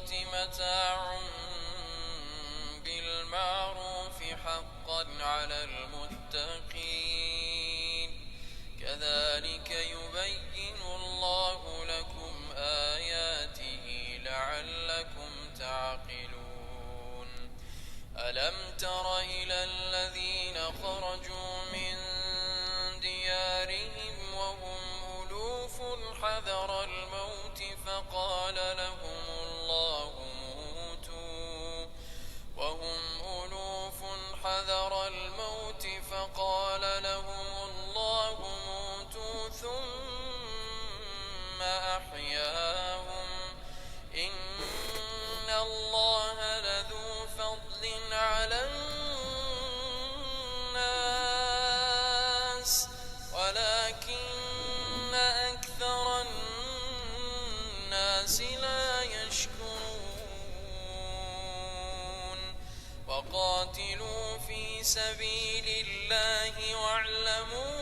متاع بالمعروف حقا على المتقين كذلك يبين الله لكم آياته لعلكم تعقلون ألم تر إلى الذين خرجوا من ديارهم وهم ألوف حذر الموت فقال لهم الله موتوا وهم ألوف حذر الموت فقال لهم الله موتوا ثم أحياهم إن الله لذو فضل على الناس ولكن أكثر الناس لا يشكرون وقاتلوا في سبيل الله واعلموا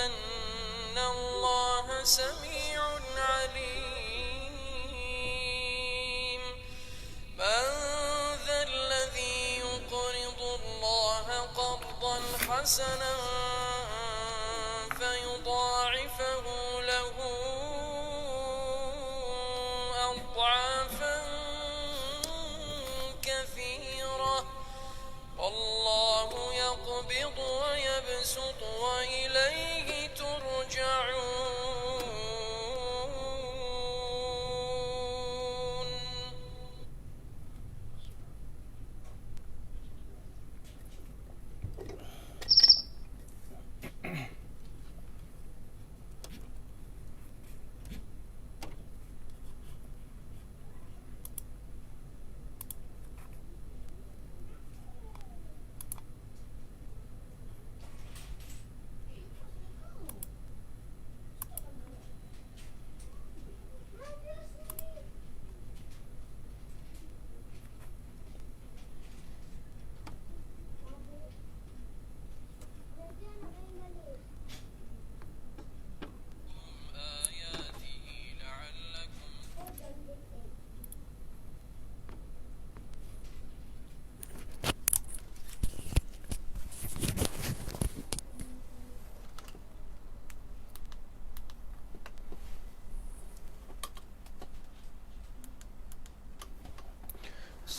أن الله سميع عليم من ذا الذي يقرض الله قرضا حسنا فيضاعفه له أضعافا كثيرة والله يقبض ويبسط وإليه ترجعون.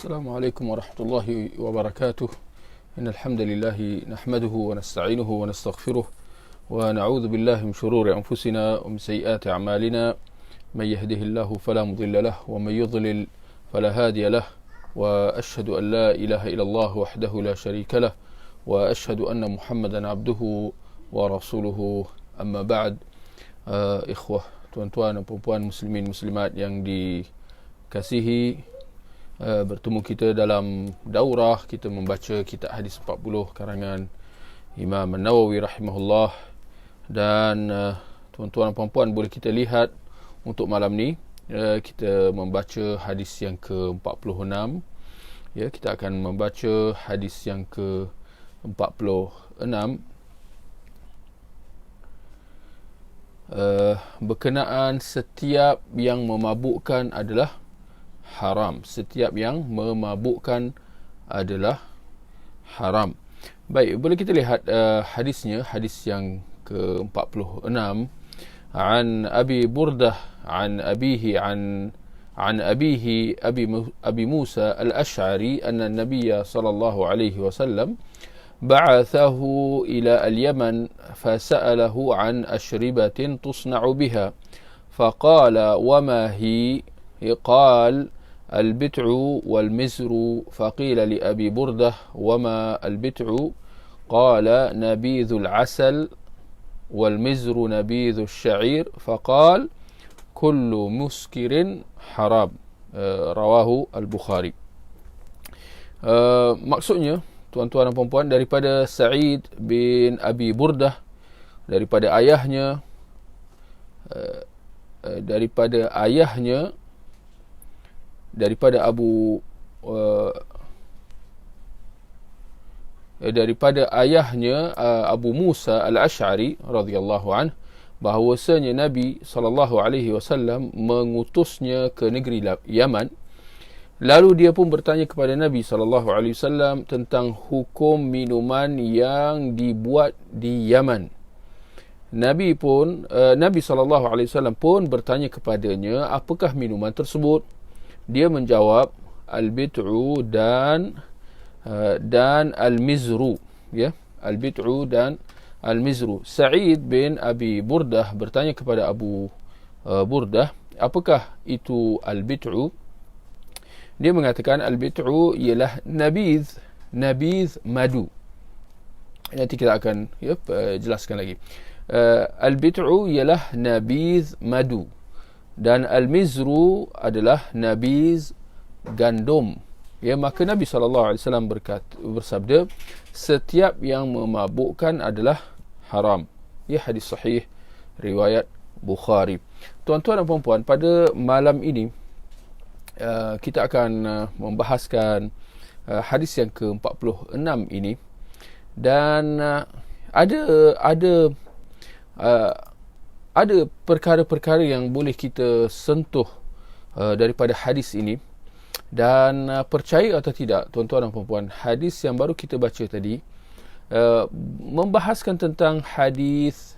السلام عليكم ورحمة الله وبركاته. إن الحمد لله نحمده ونستعينه ونستغفره ونعوذ بالله من شرور أنفسنا ومن سيئات أعمالنا من يهده الله فلا مضل له ومن يضلل فلا هادي له وأشهد أن لا إله إلا الله وحده لا شريك له وأشهد أن محمدا عبده ورسوله أما بعد. Ikhwah, tuan-tuan dan puan-puan muslimin muslimat yang dikasihi, bertemu kita dalam daurah kita membaca kitab hadis 40 karangan Imam An-Nawawi rahimahullah. Dan tuan-tuan dan puan-puan, boleh kita lihat untuk malam ni kita membaca hadis yang ke-46. Ya, kita akan membaca hadis yang ke-46 berkenaan setiap yang memabukkan adalah haram. Setiap yang memabukkan adalah haram. Baik, boleh kita lihat hadisnya, hadis yang ke-46. An Abi Burdah an abihi an abihi Abi Musa al-Ash'ari anna an-nabiy sallallahu alaihi wasallam بعثه إلى اليمن فسأله عن أشربة تصنع بها فقال وما هي؟ قال البتع والمزر. فقيل لأبي بردة وما البتع؟ قال نبيذ العسل والمزر نبيذ الشعير. فقال كل مسكر حرام. رواه البخاري. Maksudnya, tuan-tuan dan puan-puan, daripada Sa'id bin Abi Burdah, daripada ayahnya, daripada ayahnya Abu Musa al-Ash'ari radhiyallahu anhu, bahawasanya Nabi SAW mengutusnya ke negeri Yaman. Lalu dia pun bertanya kepada Nabi SAW tentang hukum minuman yang dibuat di Yaman. Nabi SAW pun bertanya kepadanya, apakah minuman tersebut? Dia menjawab, al-bid'u dan al-mizru, ya, al-bid'u dan al-mizru. Sa'id bin Abi Burdah bertanya kepada Abu Burdah, apakah itu al-bid'u? Dia mengatakan al-bid'u ialah nabiz madu. Nanti kita akan jelaskan lagi. Al-bid'u ialah nabiz madu, dan al-mizru adalah nabiz gandum. Ya, maka Nabi SAW bersabda, setiap yang memabukkan adalah haram. Ya, hadis sahih riwayat Bukhari. Tuan-tuan dan puan-puan, pada malam ini kita akan membahaskan hadis yang ke-46 ini, dan ada perkara-perkara yang boleh kita sentuh daripada hadis ini. Dan percaya atau tidak, tuan-tuan dan puan-puan, hadis yang baru kita baca tadi membahaskan tentang hadis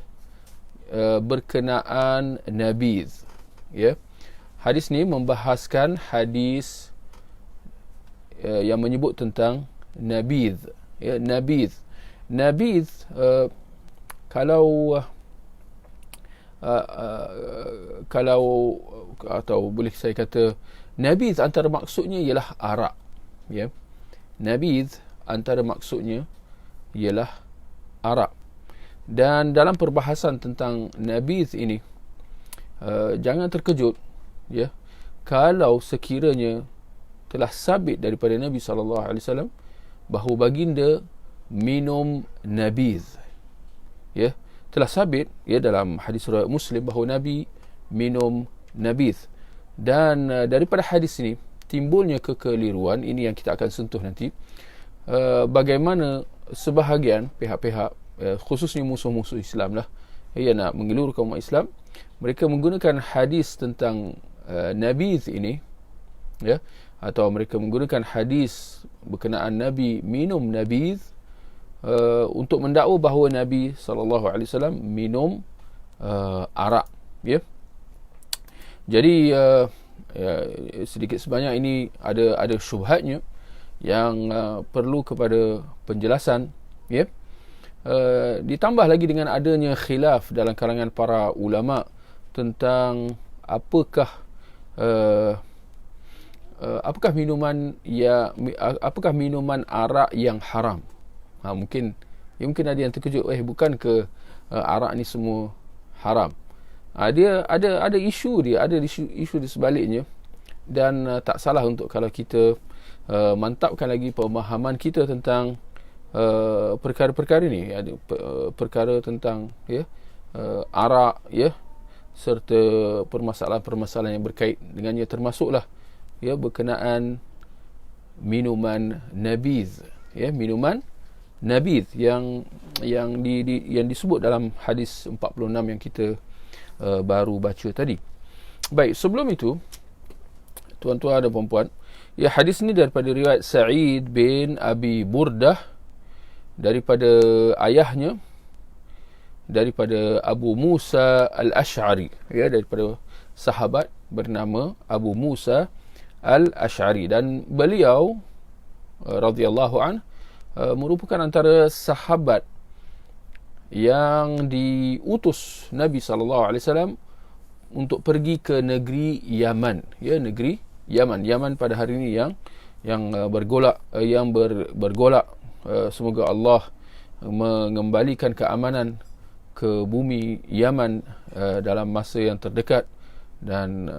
berkenaan nabiz. Ya, hadis ni membahaskan hadis yang menyebut tentang nabiz. Ya, nabiz. Nabiz kalau atau boleh saya kata, nabiz antara maksudnya ialah arak. Ya, nabiz antara maksudnya ialah arak. Dan dalam perbahasan tentang nabiz ini, jangan terkejut, ya, kalau sekiranya telah sabit daripada Nabi SAW bahawa baginda minum nabiz. Ya, telah sabit, ya, dalam hadis riwayat Muslim bahawa Nabi minum nabiz. Dan daripada hadis ini timbulnya kekeliruan, ini yang kita akan sentuh nanti, bagaimana sebahagian pihak-pihak, khususnya musuh-musuh Islam lah, yang nak mengelurkan umat Islam, mereka menggunakan hadis tentang nabiz ini, ya, atau mereka menggunakan hadis berkenaan Nabi minum nabiz untuk mendakwa bahawa Nabi SAW minum arak. Ya, jadi sedikit sebanyak ini ada syubhatnya yang perlu kepada penjelasan. Ya, ditambah lagi dengan adanya khilaf dalam kalangan para ulama tentang apakah minuman arak yang haram. Mungkin ada yang terkejut, bukan ke arak ni semua haram? Dia ada isu dia, ada isu di sebaliknya. Dan tak salah untuk kalau kita mantapkan lagi pemahaman kita tentang perkara-perkara ni, ada perkara tentang, ya, arak, ya, serta permasalahan-permasalahan yang berkait dengannya, termasuklah, ya, berkenaan minuman nabiz. Ya, minuman nabiz yang disebut dalam hadis 46 yang kita baru baca tadi. Baik, sebelum itu, tuan-tuan dan puan-puan, ya, hadis ini daripada riwayat Sa'id bin Abi Burdah daripada ayahnya, daripada Abu Musa al-Ash'ari, ya, daripada sahabat bernama Abu Musa al-Ash'ari, dan beliau radhiyallahu an merupakan antara sahabat yang diutus Nabi SAW untuk pergi ke negeri Yaman. Ya, negeri Yaman. Yaman pada hari ini yang bergolak, semoga Allah mengembalikan keamanan ke bumi Yaman dalam masa yang terdekat, dan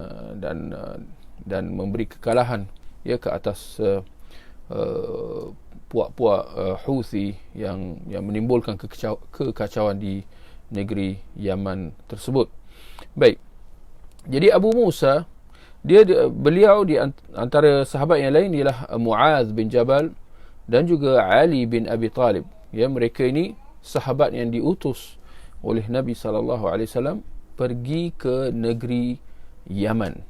memberi kekalahan, ya, ke atas puak-puak Houthi yang menimbulkan kekacauan di negeri Yaman tersebut. Baik, jadi Abu Musa, beliau di antara sahabat yang lain ialah Muaz bin Jabal dan juga Ali bin Abi Talib. Ya, mereka ini sahabat yang diutus oleh Nabi SAW pergi ke negeri Yaman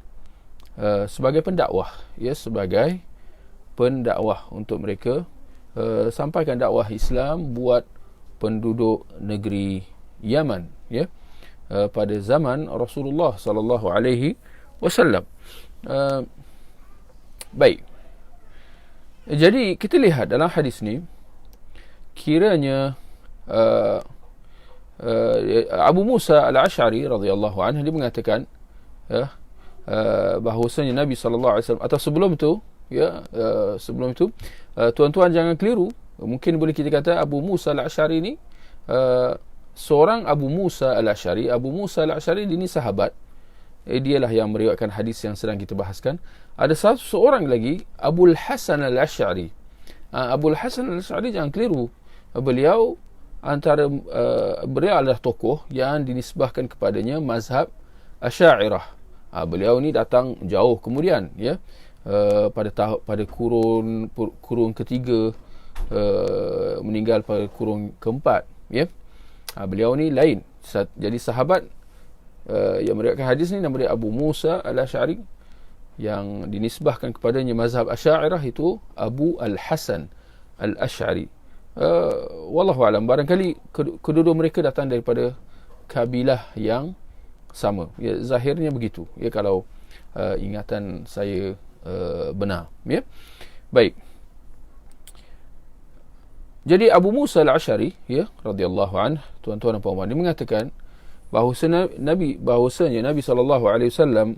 sebagai pendakwah, ya, sebagai pendakwah untuk mereka sampaikan dakwah Islam buat penduduk negeri Yaman, ya, pada zaman Rasulullah sallallahu alaihi wasallam. Baik. Jadi kita lihat dalam hadis ni, kiranya Abu Musa Al-Asy'ari radhiyallahu anhu dia mengatakan bahawasanya Nabi sallallahu alaihi wasallam, atau sebelum itu, ya, sebelum itu, tuan-tuan jangan keliru. Mungkin boleh kita kata Abu Musa Al-Asy'ari ni seorang Abu Musa Al-Asy'ari. Abu Musa Al-Asy'ari ini sahabat. Dialah yang meriwayatkan hadis yang sedang kita bahaskan. Ada satu seorang lagi, Abul Hasan Al-Asy'ari. Abul Hasan Al-Asy'ari jangan keliru. Beliau adalah tokoh yang dinisbahkan kepadanya mazhab Asy'ariyah. Beliau ni datang jauh kemudian, ya, pada kurun ketiga, meninggal pada kurun keempat, ya. Beliau ni lain. Jadi sahabat yang meriwayatkan hadis ni nama dia Abu Musa Al-Asy'ari, yang dinisbahkan kepadanya mazhab Asy'ariyah itu Abu Al-Hasan Al-Asy'ari. Wallahu alam, barangkali kedua-dua mereka datang daripada kabilah yang sama, ya, zahirnya begitu, ya, kalau ingatan saya benar, ya. Baik. Jadi Abu Musa Al-Asy'ari, ya, radhiyallahu anhu, tuan-tuan dan puan-puan, dia mengatakan bahawasanya Nabi sallallahu alaihi wasallam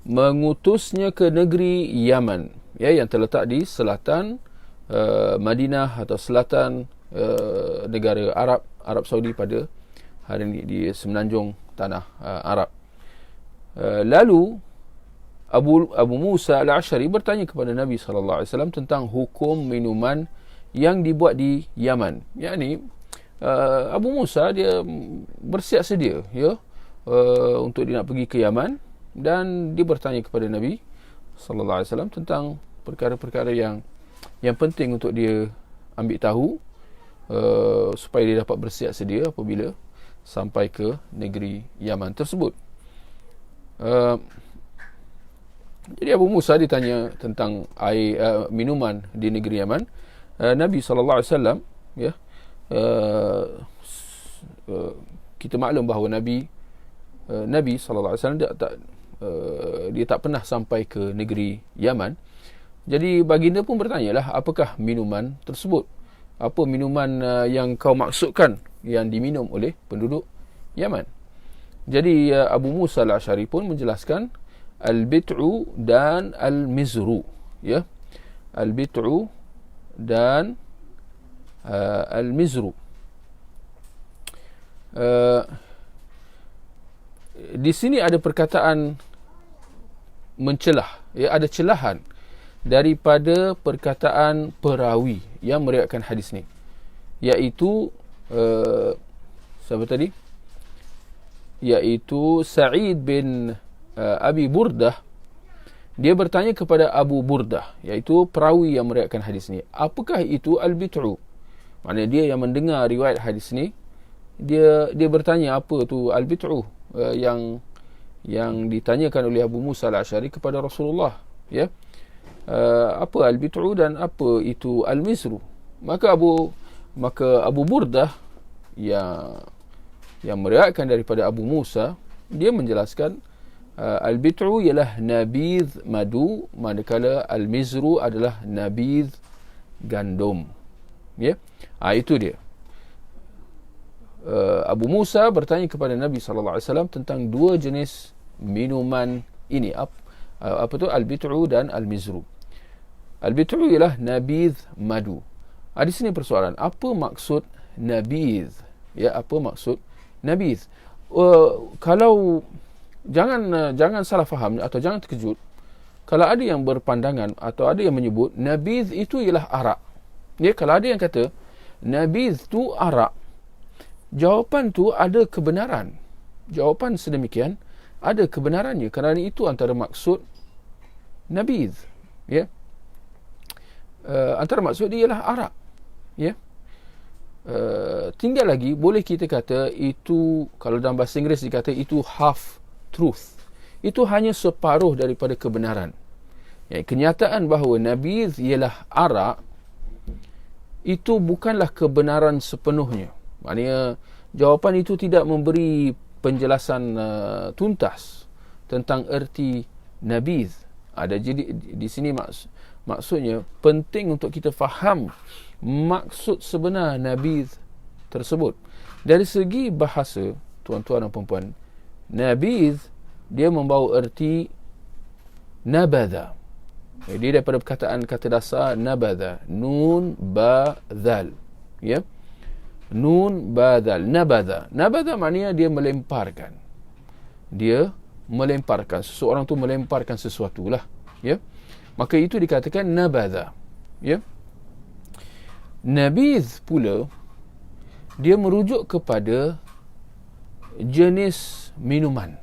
mengutusnya ke negeri Yaman, ya, yang terletak di selatan Madinah atau selatan negara Arab Saudi pada hari ini, di semenanjung tanah Arab. Lalu Abu Musa Al-Asy'ari bertanya kepada Nabi sallallahu alaihi wasallam tentang hukum minuman yang dibuat di Yaman. Yakni Abu Musa dia bersiap sedia, ya, untuk dia nak pergi ke Yaman, dan dia bertanya kepada Nabi sallallahu alaihi wasallam tentang perkara-perkara yang penting untuk dia ambil tahu, supaya dia dapat bersiap sedia apabila sampai ke negeri Yaman tersebut. Jadi Abu Musa ditanya tentang air minuman di negeri Yaman. Nabi sallallahu alaihi wasallam, ya, kita maklum bahawa Nabi sallallahu alaihi wasallam dia tak pernah sampai ke negeri Yaman. Jadi baginda pun bertanyalah, apakah minuman tersebut? Apa minuman yang kau maksudkan yang diminum oleh penduduk Yaman? Jadi Abu Musa Al-Asy'ari pun menjelaskan al-bit'u dan al-mizru, ya. Al-bit'u dan al-mizru. Di sini ada perkataan mencelah, ya, ada celahan daripada perkataan perawi yang meriwayatkan hadis ni, iaitu siapa tadi? Iaitu Sa'id bin Abi Burdah. Dia bertanya kepada Abu Burdah, iaitu perawi yang meriwayatkan hadis ni, apakah itu al-bit'u? Maknanya dia yang mendengar riwayat hadis ni, dia bertanya apa tu al-bit'u, yang ditanyakan oleh Abu Musa Al-Asy'ari kepada Rasulullah, ya. Apa al-bit'u dan apa itu al-mizru? Maka Abu Burdah yang meriwayatkan daripada Abu Musa, dia menjelaskan al-bit'u ialah nabidh madu, manakala al-mizru adalah nabidh gandum, ya. Itu dia. Abu Musa bertanya kepada Nabi sallallahu alaihi wasallam tentang dua jenis minuman ini, apa tu al-bit'u dan al-mizru. Al-bit'u ialah nabidh madu. Di sini persoalan, apa maksud nabidh? Ya, apa maksud nabidh? Kalau jangan salah faham atau jangan terkejut kalau ada yang berpandangan atau ada yang menyebut nabidh itu ialah arak. Ya, kalau ada yang kata nabidh tu arak, jawapan tu ada kebenaran. Jawapan sedemikian ada kebenarannya, kerana itu antara maksud nabidh, ya. Antara maksud dia ialah arak, ya. tinggal lagi, boleh kita kata itu, kalau dalam bahasa Inggeris dikata itu half truth. Itu hanya separuh daripada kebenaran. Kenyataan bahawa nabiz ialah arak, itu bukanlah kebenaran sepenuhnya. Maknanya jawapan itu tidak memberi penjelasan tuntas tentang erti nabiz. Jadi di sini maksudnya penting untuk kita faham maksud sebenar nabiz tersebut. Dari segi bahasa, tuan-tuan dan puan-puan, nabiz dia membawa erti nabadha. Dia daripada perkataan kata dasar nabadha, nun ba dhal, ya. Nun ba dhal, nabadha. Nabadha maknanya dia melemparkan. Dia melemparkan, seseorang tu melemparkan sesuatu lah, ya. Maka itu dikatakan nabadha, ya. Nabiz pula dia merujuk kepada jenis minuman.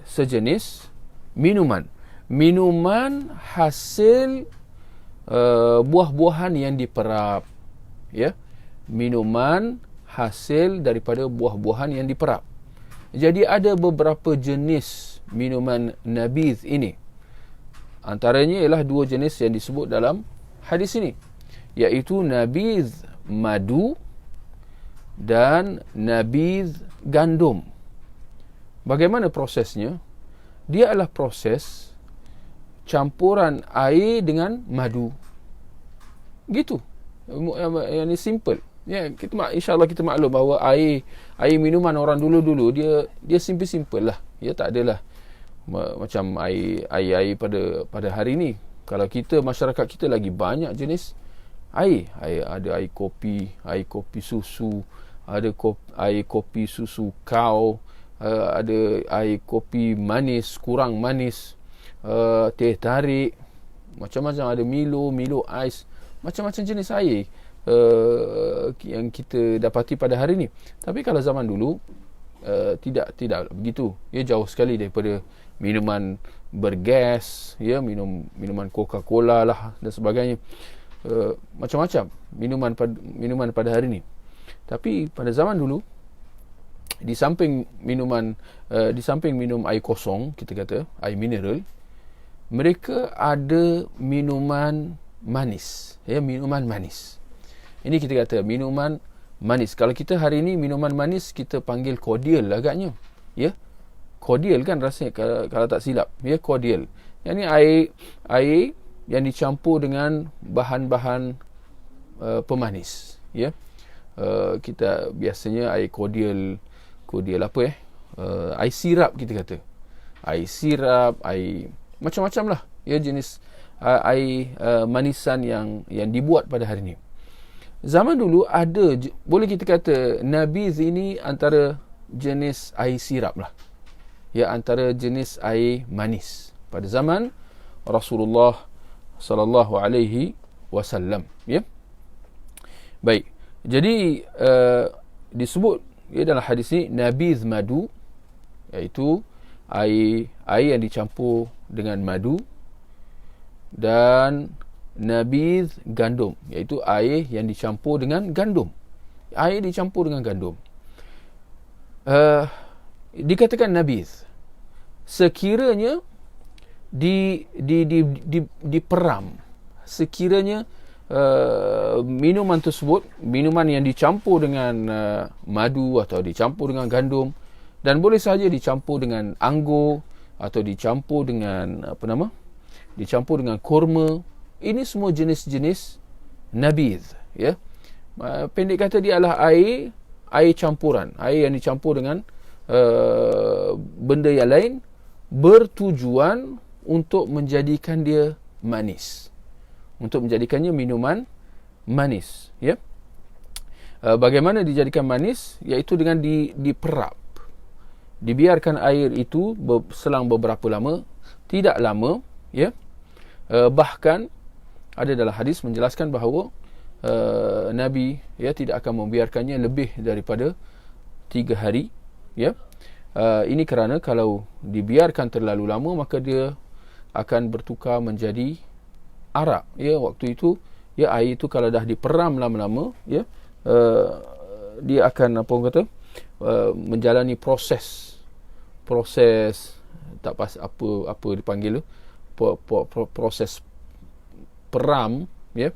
Sejenis minuman. Minuman hasil buah-buahan yang diperap, ya. Minuman hasil daripada buah-buahan yang diperap. Jadi ada beberapa jenis minuman nabiz ini. Antaranya ialah dua jenis yang disebut dalam hadis ini, iaitu nabiz madu dan nabiz gandum. Bagaimana prosesnya? Dia adalah proses campuran air dengan madu. Gitu. Yang ini simple. Ya, insya-Allah kita maklum bahawa air minuman orang dulu dia simple lah. Ya, tak adalah macam air pada hari ni. Kalau kita, masyarakat kita lagi banyak jenis air. Ada air kopi susu, ada air kopi susu kau, ada air kopi manis, kurang manis, teh tarik, macam-macam, ada Milo ais, macam-macam jenis air yang kita dapati pada hari ni. Tapi kalau zaman dulu tidak begitu. Ia jauh sekali daripada minuman bergas, ya, minuman Coca-Cola lah dan sebagainya. Macam-macam minuman pada hari ni. Tapi pada zaman dulu, di samping minum air kosong, kita kata air mineral, mereka ada minuman manis, ya, minuman manis. Ini kita kata minuman manis. Kalau kita hari ini minuman manis kita panggil cordial agaknya, ya. Cordial kan rasanya, kalau tak silap, ya, cordial. Yang ni air yang dicampur dengan bahan-bahan pemanis, ya. Kita biasanya air cordial apa air sirap, kita kata air sirap, air macam-macam lah, ya, jenis air manisan yang dibuat pada hari ni. Zaman dulu ada, boleh kita kata nabiz ini antara jenis air sirap lah, ya, antara jenis air manis pada zaman Rasulullah sallallahu alaihi wasallam, ya. Baik, jadi disebut, ya, dalam hadis ni nabiz madu, iaitu air yang dicampur dengan madu, dan nabiz gandum, iaitu air yang dicampur dengan gandum. Air dicampur dengan gandum. Dikatakan nabiz sekiranya diperam, sekiranya minuman tersebut, minuman yang dicampur dengan madu atau dicampur dengan gandum, dan boleh saja dicampur dengan anggur atau dicampur dengan dicampur dengan kurma. Ini semua jenis-jenis nabiz, ya. Pendek kata, dia adalah air campuran, air yang dicampur dengan benda yang lain, bertujuan untuk menjadikan dia manis, untuk menjadikannya minuman manis, ya. Bagaimana dijadikan manis? Iaitu dengan diperap, dibiarkan air itu selang beberapa lama, tidak lama, ya. Bahkan ada dalam hadis menjelaskan bahawa Nabi, ya, tidak akan membiarkannya lebih daripada 3 hari, ya. Ini kerana kalau dibiarkan terlalu lama, maka dia akan bertukar menjadi arak, ya. Waktu itu, ya, air itu kalau dah diperam lama-lama, ya, dia akan apa orang kata menjalani proses tak pas apa dipanggil tu, proses peram, ya,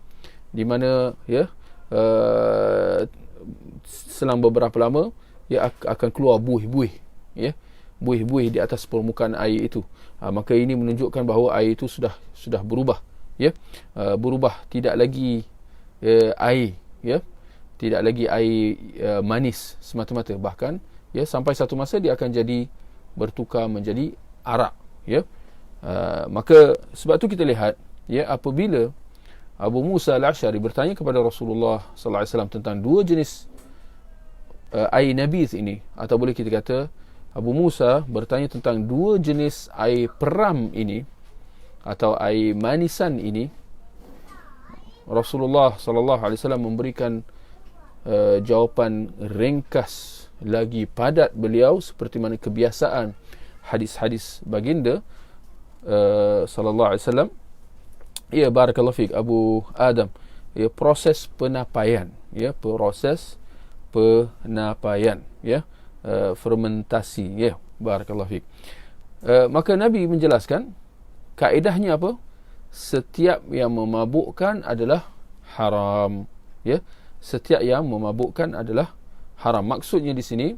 di mana ya selang beberapa lama ia akan keluar buih-buih, ya, buih-buih di atas permukaan air itu. Maka ini menunjukkan bahawa air itu sudah berubah, ya, berubah, tidak lagi air, ya, tidak lagi air manis semata-mata, bahkan ya sampai satu masa dia akan jadi bertukar menjadi arak, ya. Maka sebab tu kita lihat, ya, apabila Abu Musa al-Asy'ari bertanya kepada Rasulullah sallallahu alaihi wasallam tentang dua jenis air nabith ini, atau boleh kita kata Abu Musa bertanya tentang dua jenis air peram ini atau air manisan ini, Rasulullah sallallahu alaihi wasallam memberikan jawapan ringkas lagi padat beliau, seperti mana kebiasaan hadis-hadis baginda sallallahu alaihi wasallam. Ya, barakallahu fiik Abu Adam, ya, proses penapaian, ya, proses penapaian, ya, fermentasi, ya, barakallahu fiik. Maka Nabi menjelaskan kaedahnya apa? Setiap yang memabukkan adalah haram, ya, setiap yang memabukkan adalah haram. Maksudnya di sini,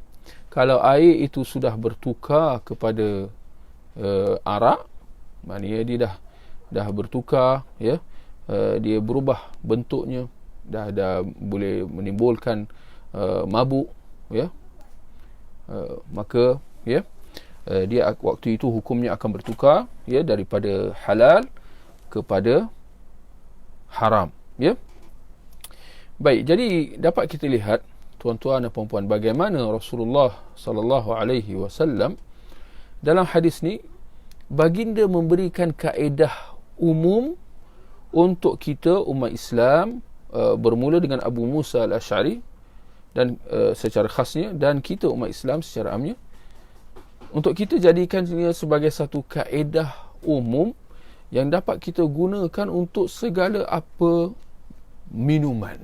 kalau air itu sudah bertukar kepada arak, maknanya dia dah bertukar, ya, dia berubah bentuknya, dah boleh menimbulkan mabuk, ya, maka ya dia waktu itu hukumnya akan bertukar, ya, daripada halal kepada haram, ya. Baik, jadi dapat kita lihat tuan-tuan dan puan-puan bagaimana Rasulullah sallallahu alaihi wasallam dalam hadis ni baginda memberikan kaedah umum untuk kita umat Islam, bermula dengan Abu Musa al-Asy'ari dan secara khasnya, dan kita umat Islam secara amnya, untuk kita jadikannya sebagai satu kaedah umum yang dapat kita gunakan untuk segala apa minuman,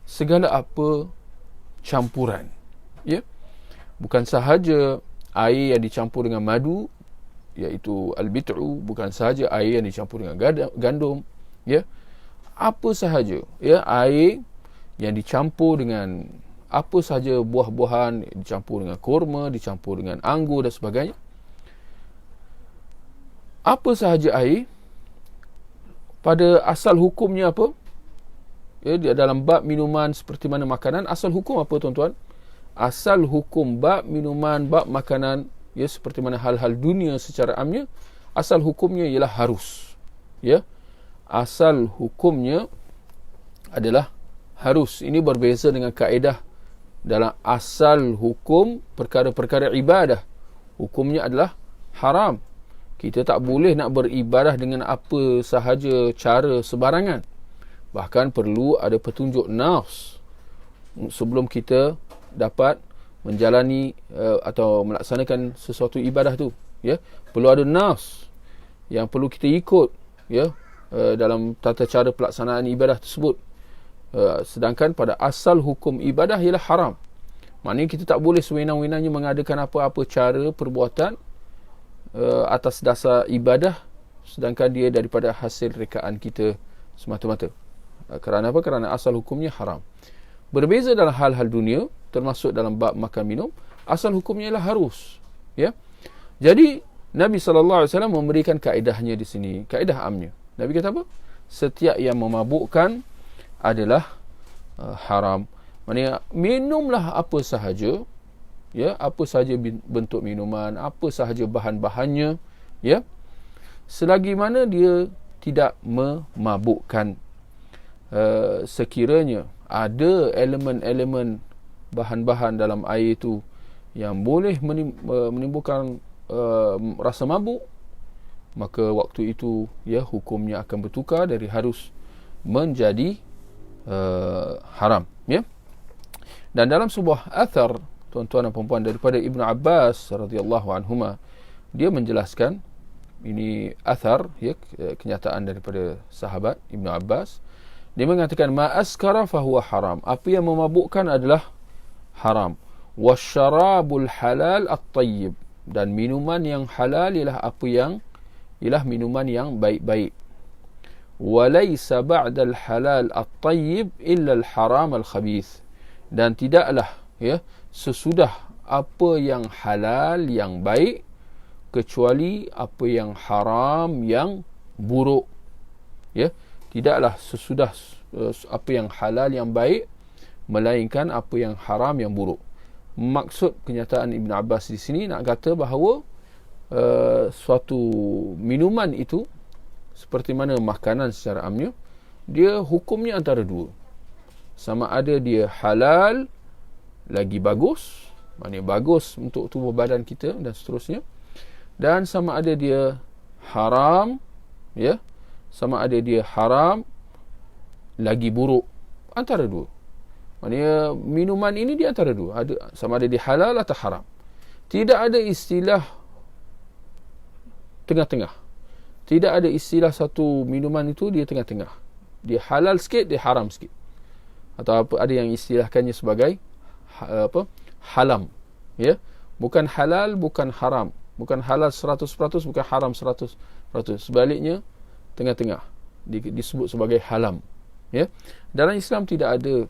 segala apa campuran, ya. Bukan sahaja air yang dicampur dengan madu, iaitu al-bit'u, bukan sahaja air yang dicampur dengan gandum, ya. Apa sahaja, ya, air yang dicampur dengan apa sahaja buah-buahan, dicampur dengan kurma, dicampur dengan anggur dan sebagainya. Apa sahaja air, pada asal hukumnya apa? Ya, dalam bab minuman seperti mana makanan, asal hukum apa tuan-tuan? Asal hukum bab minuman, bab makanan, ya, seperti mana hal-hal dunia secara amnya, asal hukumnya ialah harus, ya. Asal hukumnya adalah harus. Ini berbeza dengan kaedah dalam asal hukum perkara-perkara ibadah, hukumnya adalah haram. Kita tak boleh nak beribadah dengan apa sahaja cara sebarangan. Bahkan perlu ada petunjuk nafs sebelum kita dapat menjalani atau melaksanakan sesuatu ibadah tu, ya. Perlu ada nafs yang perlu kita ikut, ya, dalam tata cara pelaksanaan ibadah tersebut. Sedangkan pada asal hukum ibadah ialah haram. Maknanya kita tak boleh sewenang-wenangnya mengadakan apa-apa cara perbuatan atas dasar ibadah, sedangkan dia daripada hasil rekaan kita semata-mata. Kerana apa? Kerana asal hukumnya haram. Berbeza dalam hal-hal dunia, termasuk dalam bab makan minum, asal hukumnya ialah harus, ya. Jadi Nabi sallallahu alaihi wasallam memberikan kaedahnya di sini, kaedah amnya. Nabi kata apa? Setiap yang memabukkan adalah haram. Maksudnya minumlah apa sahaja, ya, apa sahaja bentuk minuman, apa sahaja bahan-bahannya, ya, selagi mana dia tidak memabukkan. Sekiranya ada elemen-elemen bahan-bahan dalam air itu yang boleh menimbulkan rasa mabuk, maka waktu itu, ya, hukumnya akan bertukar dari harus menjadi haram, ya. Dan dalam sebuah athar, tuan-tuan dan puan-puan, daripada Ibnu Abbas radhiyallahu anhuma, dia menjelaskan, ini athar, ya, kenyataan daripada sahabat Ibnu Abbas, Dia mengatakan ma askara fahuwa haram. Apa yang memabukkan adalah haram. Wasyarabul halal at-tayyib. Dan minuman yang halal ialah minuman yang baik-baik. Walaysa ba'dal halal at-tayyib illa al-haram al-khabith. Dan tidaklah sesudah apa yang halal yang baik kecuali apa yang haram yang buruk. Tidaklah sesudah apa yang halal yang baik melainkan apa yang haram yang buruk. Maksud kenyataan Ibn Abbas di sini nak kata bahawa suatu minuman itu seperti mana makanan secara amnya, dia hukumnya antara dua. Sama ada dia halal lagi bagus, maknanya bagus untuk tubuh badan kita dan seterusnya, dan sama ada dia haram, sama ada dia haram lagi buruk, antara dua. Maknanya minuman ini di antara dua, sama ada dia halal atau haram. Tidak ada istilah tengah-tengah. Tidak ada istilah satu minuman itu dia tengah-tengah. Dia halal sikit, dia haram sikit. Atau ada yang istilahkannya sebagai halam. Bukan halal, bukan haram. Bukan halal 100%, bukan haram 100%. Sebaliknya, tengah-tengah. Disebut sebagai halam. Dalam Islam tidak ada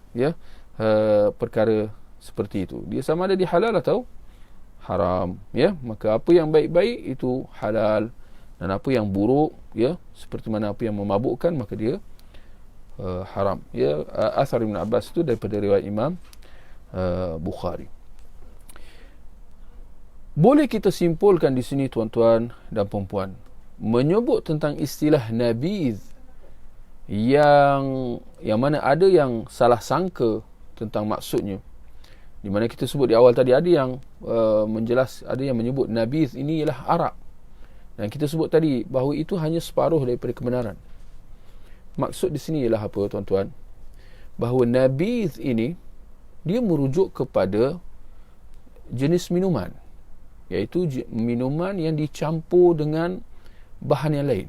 perkara seperti itu. Dia sama ada di halal atau haram. Maka apa yang baik-baik itu halal, dan apa yang buruk, seperti mana apa yang memabukkan, maka dia haram. Athar Ibn Abbas itu daripada riwayat Imam Bukhari. Boleh kita simpulkan di sini tuan-tuan dan puan-puan, menyebut tentang istilah nabiz yang mana ada yang salah sangka tentang maksudnya. Di mana kita sebut di awal tadi, ada yang ada yang menyebut nabiz ini ialah arak. Dan kita sebut tadi bahawa itu hanya separuh daripada kebenaran. Maksud di sini ialah apa tuan-tuan? Bahawa nabiz ini dia merujuk kepada jenis minuman, iaitu minuman yang dicampur dengan bahan yang lain.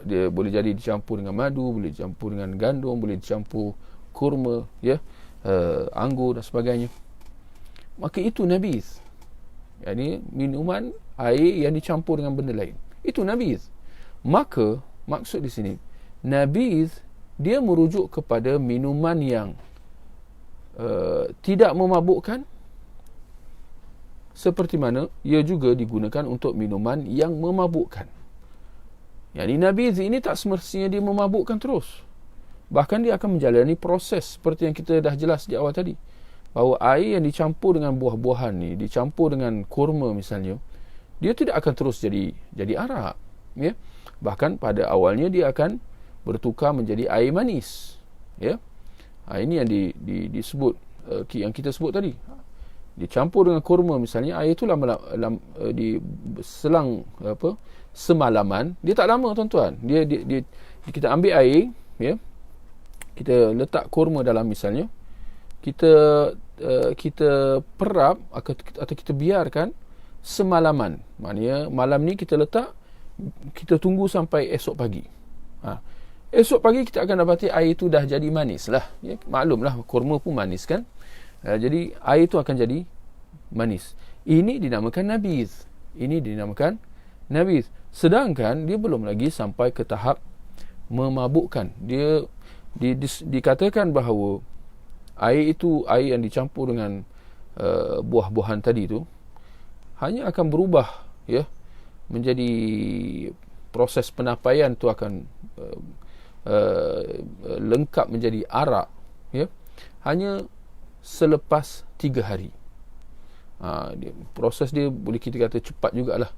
Dia boleh jadi dicampur dengan madu, boleh dicampur dengan gandum, boleh dicampur kurma, anggur dan sebagainya. Maka itu nabiz. Yani minuman air yang dicampur dengan benda lain. Itu nabiz. Maka maksud di sini, nabiz dia merujuk kepada minuman yang tidak memabukkan, seperti mana ia juga digunakan untuk minuman yang memabukkan. Yani nabiz ini tak semestinya dia memabukkan terus. Bahkan dia akan menjalani proses seperti yang kita dah jelas di awal tadi, bahawa air yang dicampur dengan buah-buahan ni, dicampur dengan kurma misalnya, dia tidak akan terus jadi arak. Bahkan pada awalnya dia akan bertukar menjadi air manis. Ini yang disebut, yang kita sebut tadi. Dicampur dengan kurma misalnya, air itu diselang semalaman, dia tak lama tuan-tuan. Kita ambil air, kita letak kurma dalam misalnya, kita perap atau kita biarkan semalaman. Maknanya malam ni kita letak, kita tunggu sampai esok pagi. Esok pagi kita akan dapati air itu dah jadi manis lah. Maklumlah kurma pun manis kan. Jadi air itu akan jadi manis. Ini dinamakan nabiz. Sedangkan dia belum lagi sampai ke tahap memabukkan. Dia dikatakan bahawa air itu, air yang dicampur dengan buah-buahan tadi itu, hanya akan berubah menjadi proses penapaian tu akan lengkap menjadi arak hanya selepas 3 hari. Proses dia boleh kita kata cepat jugalah.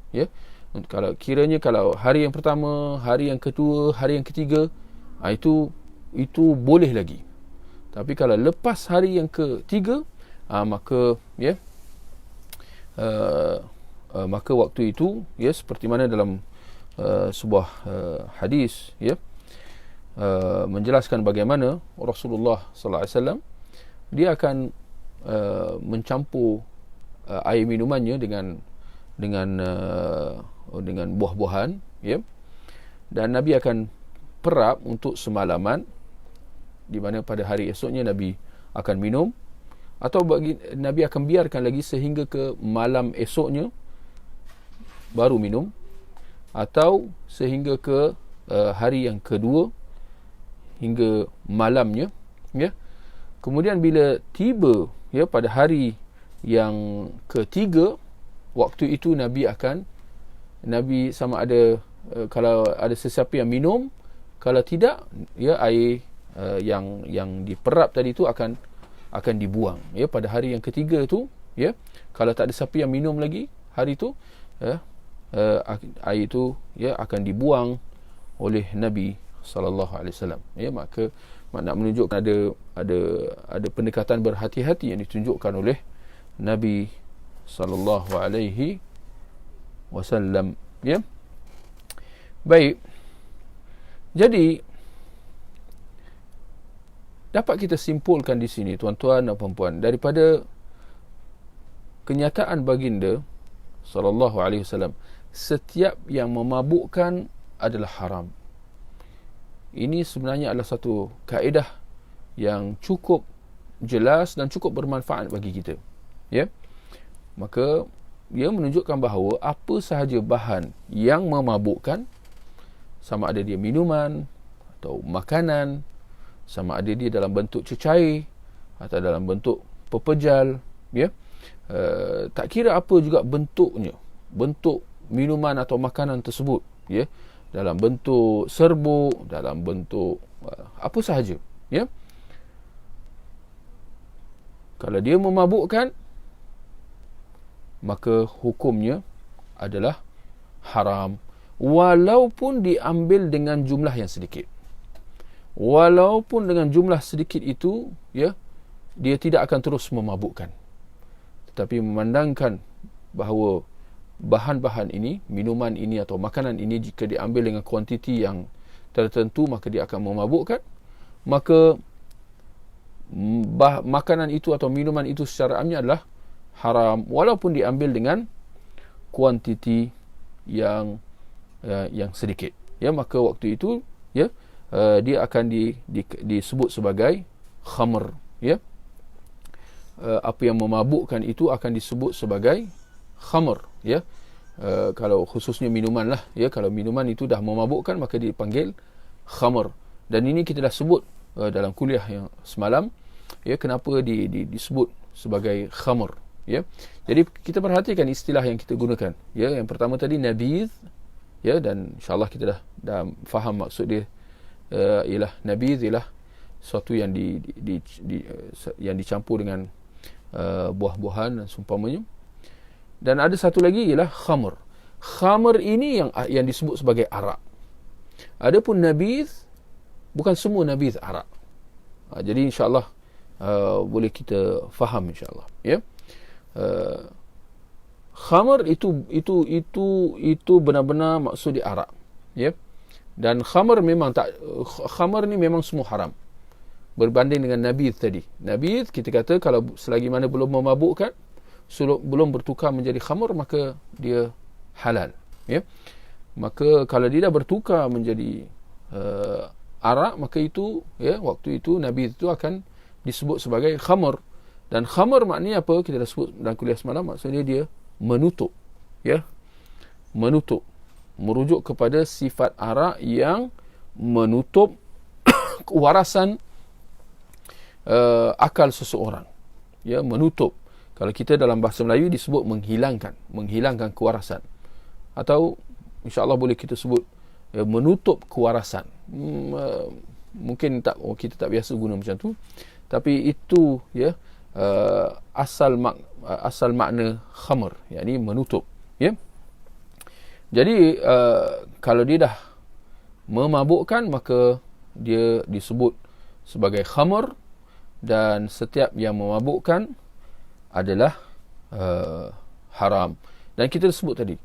Kalau kiranya kalau hari yang pertama, hari yang kedua, hari yang ketiga, itu boleh lagi. Tapi kalau lepas hari yang ketiga, maka maka waktu itu seperti mana dalam sebuah hadis menjelaskan bagaimana Rasulullah sallallahu alaihi wasallam dia akan mencampur air minumannya dengan buah-buahan, dan Nabi akan diperap untuk semalaman, di mana pada hari esoknya Nabi akan minum, atau Nabi akan biarkan lagi sehingga ke malam esoknya baru minum, atau sehingga ke hari yang kedua hingga malamnya, ya. Kemudian bila tiba, ya, pada hari yang ketiga, waktu itu Nabi sama ada kalau ada sesiapa yang minum, kalau tidak, ya, air yang diperap tadi itu akan dibuang, ya, pada hari yang ketiga itu, ya. Kalau tak ada siapa yang minum lagi hari itu, ya, air itu, ya, akan dibuang oleh Nabi sallallahu alaihi wasallam, ya. Maka nak menunjukkan ada pendekatan berhati-hati yang ditunjukkan oleh Nabi sallallahu alaihi wasallam, ya. Baik. Jadi dapat kita simpulkan di sini, tuan-tuan dan puan-puan, daripada kenyataan baginda sallallahu alaihi wasallam, setiap yang memabukkan adalah haram. Ini sebenarnya adalah satu kaedah yang cukup jelas dan cukup bermanfaat bagi kita, ya. Maka ia menunjukkan bahawa apa sahaja bahan yang memabukkan, sama ada dia minuman atau makanan, sama ada dia dalam bentuk cecair atau dalam bentuk pepejal, ya, tak kira apa juga bentuknya, bentuk minuman atau makanan tersebut, ya, dalam bentuk serbuk, dalam bentuk apa sahaja, ya, kalau dia memabukkan, maka hukumnya adalah haram, walaupun diambil dengan jumlah yang sedikit. Walaupun dengan jumlah sedikit itu, ya, dia tidak akan terus memabukkan. Tetapi memandangkan bahawa bahan-bahan ini, minuman ini atau makanan ini, jika diambil dengan kuantiti yang tertentu, maka dia akan memabukkan, maka makanan itu atau minuman itu secara amnya adalah haram, walaupun diambil dengan kuantiti yang sedikit, ya. Maka waktu itu, ya, dia akan disebut sebagai khamr, ya. Apa yang memabukkan itu akan disebut sebagai khamr, ya. Kalau khususnya minuman lah, ya, kalau minuman itu dah memabukkan, maka dipanggil khamr. Dan ini kita dah sebut dalam kuliah yang semalam, ya, kenapa disebut sebagai khamr, ya. Jadi kita perhatikan istilah yang kita gunakan, ya. Yang pertama tadi nabidh, ya, dan insyaallah kita dah faham maksud dia. Ialah nabidh ialah sesuatu yang yang dicampur dengan buah-buahan dan seumpamanya. Dan ada satu lagi ialah khamr. Khamr ini yang disebut sebagai arak. Adapun nabidh, bukan semua nabidh arak. Jadi insya-Allah boleh kita faham insya-Allah, ya. Khamr itu benar-benar maksud dia arak, ya. Dan khamr ni memang semua haram. Berbanding dengan nabidh tadi. Nabidh kita kata kalau selagi mana belum memabukkan, belum bertukar menjadi khamr, maka dia halal, ya. Maka kalau dia dah bertukar menjadi arak, maka itu, ya, waktu itu nabidh itu akan disebut sebagai khamr. Dan khamr maknanya apa? Kita dah sebut dalam kuliah semalam, maksudnya dia menutup, ya. Menutup, merujuk kepada sifat arak yang menutup kewarasan akal seseorang, ya, menutup. Kalau kita dalam bahasa Melayu disebut menghilangkan kewarasan, atau insya-Allah boleh kita sebut menutup kewarasan. Mungkin kita tak biasa guna macam tu, tapi itu, ya, asal makna khamr, yakni menutup, ya. Jadi kalau dia dah memabukkan, maka dia disebut sebagai khamr, dan setiap yang memabukkan adalah haram. Dan kita sebut tadi,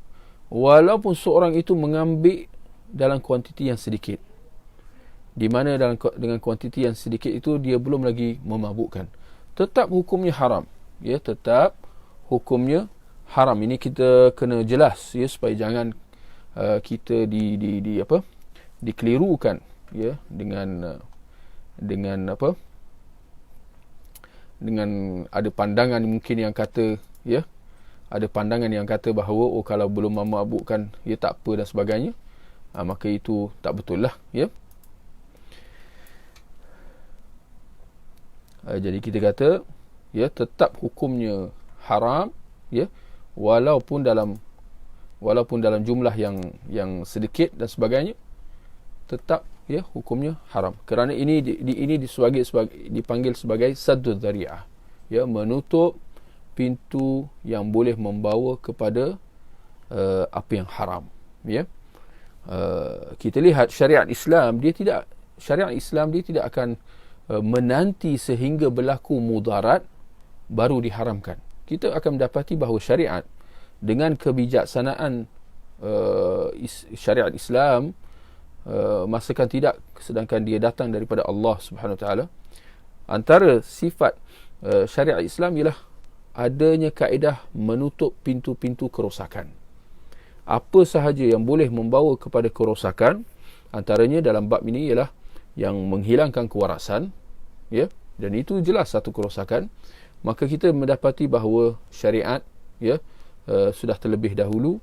walaupun seorang itu mengambil dalam kuantiti yang sedikit, di mana dengan kuantiti yang sedikit itu dia belum lagi memabukkan, tetap hukumnya haram, ya, tetap hukumnya haram. Ini kita kena jelas, ya, supaya jangan kita dikelirukan, ya, dengan apa, dengan ada pandangan mungkin yang kata, ya, ada pandangan yang kata bahawa kalau belum memabukkan ya tak apa dan sebagainya, maka itu tak betul lah, ya. Jadi kita kata, ya, tetap hukumnya haram, ya, walaupun dalam jumlah yang sedikit dan sebagainya, tetap, ya, hukumnya haram. Kerana ini dipanggil sebagai saddud dzari'ah, ya, menutup pintu yang boleh membawa kepada apa yang haram, ya. Kita lihat syariat Islam dia tidak akan menanti sehingga berlaku mudarat baru diharamkan. Kita akan mendapati bahawa syariat dengan kebijaksanaan syariat Islam, masakan tidak, sedangkan dia datang daripada Allah Subhanahu Wa Taala, antara sifat syariat Islam ialah adanya kaedah menutup pintu-pintu kerosakan. Apa sahaja yang boleh membawa kepada kerosakan, antaranya dalam bab ini ialah yang menghilangkan kewarasan, ya, dan itu jelas satu kerosakan. Maka kita mendapati bahawa syariat, ya, sudah terlebih dahulu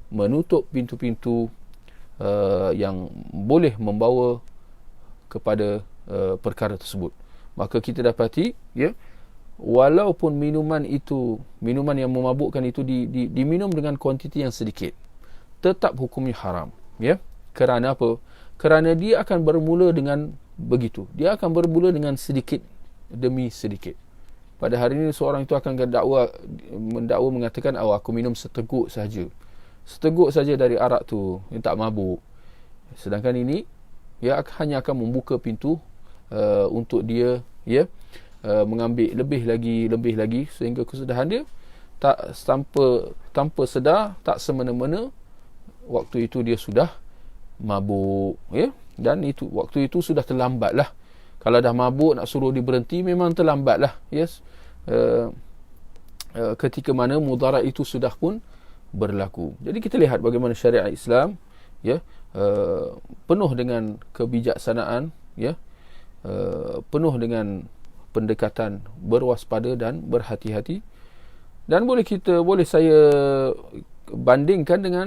menutup pintu-pintu yang boleh membawa kepada perkara tersebut. Maka kita dapati, ya, walaupun minuman yang memabukkan itu diminum dengan kuantiti yang sedikit, tetap hukumnya haram, ya. Kerana apa? Kerana dia akan bermula dengan begitu. Dia akan bermula dengan sedikit demi sedikit. Pada hari ini seorang itu akan mendakwa mengatakan, aku minum seteguk saja. Seteguk saja dari arak tu, yang tak mabuk. Sedangkan ini, ya, hanya akan membuka pintu untuk dia, ya, mengambil lebih lagi sehingga kesudahan dia tanpa sedar, tak semena-mena waktu itu dia sudah mabuk, ya. Dan waktu itu sudah terlambat lah. Kalau dah mabuk nak suruh dia berhenti, memang terlambat lah, yes. Ketika mana mudarat itu sudah pun berlaku. Jadi kita lihat bagaimana syariat Islam, ya, penuh dengan kebijaksanaan, ya, penuh dengan pendekatan berwaspada dan berhati-hati. Dan boleh saya bandingkan dengan